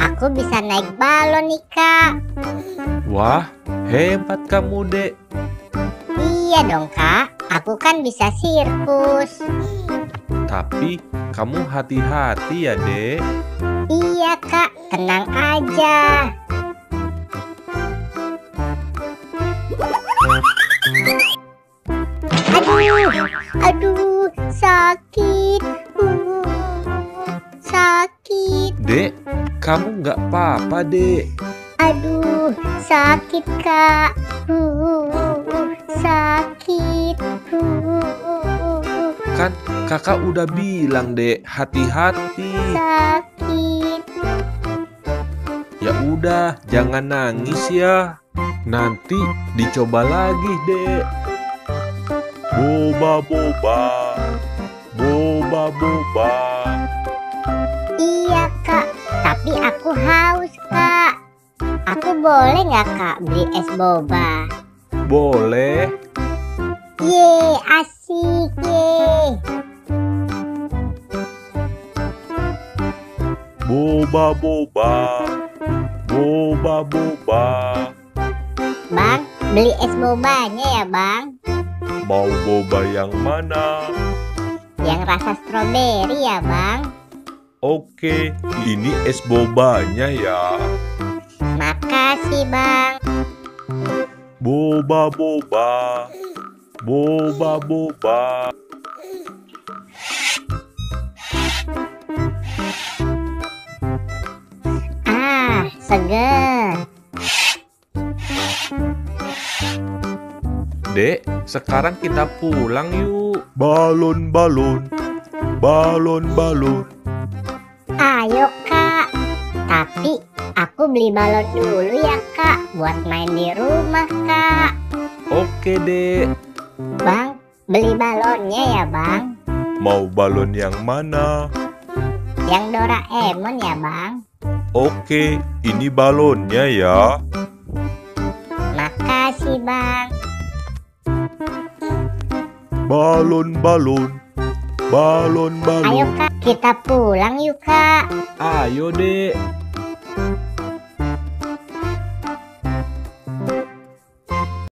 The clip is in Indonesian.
aku bisa naik balon nih, Kak. Wah, hebat kamu, Dek. Iya dong, Kak. Aku kan bisa sirkus. Tapi kamu hati-hati ya, Dek. Iya, Kak. Tenang aja. Aduh, sakit. Sakit. Dek, kamu nggak apa-apa, Dek. Aduh, sakit, Kak. Sakit. Kan kakak udah bilang, Dek, hati-hati. Sakit. Ya udah, jangan nangis ya. Nanti dicoba lagi, Dek. Boba boba, boba boba. Iya, Kak. Tapi aku haus, Kak. Aku boleh nggak, Kak, beli es boba? Boleh. Ye, asik, ye. Boba boba, boba boba. Bang, beli es bobanya ya, Bang. Mau boba yang mana? Yang rasa stroberi ya, Bang. Oke, ini es bobanya ya. Makasih, Bang. Boba boba, boba boba. Seger. Dek, sekarang kita pulang yuk. Balon balon, balon balon. Ayo, Kak. Tapi aku beli balon dulu ya, Kak, buat main di rumah, Kak. Oke, Dek. Bang, beli balonnya ya, Bang. Mau balon yang mana? Yang Doraemon ya, Bang. Oke, ini balonnya ya. Makasih, Bang. Balon balon, balon balon. Ayo, Kak, kita pulang yuk, Kak. Ayo, Dek.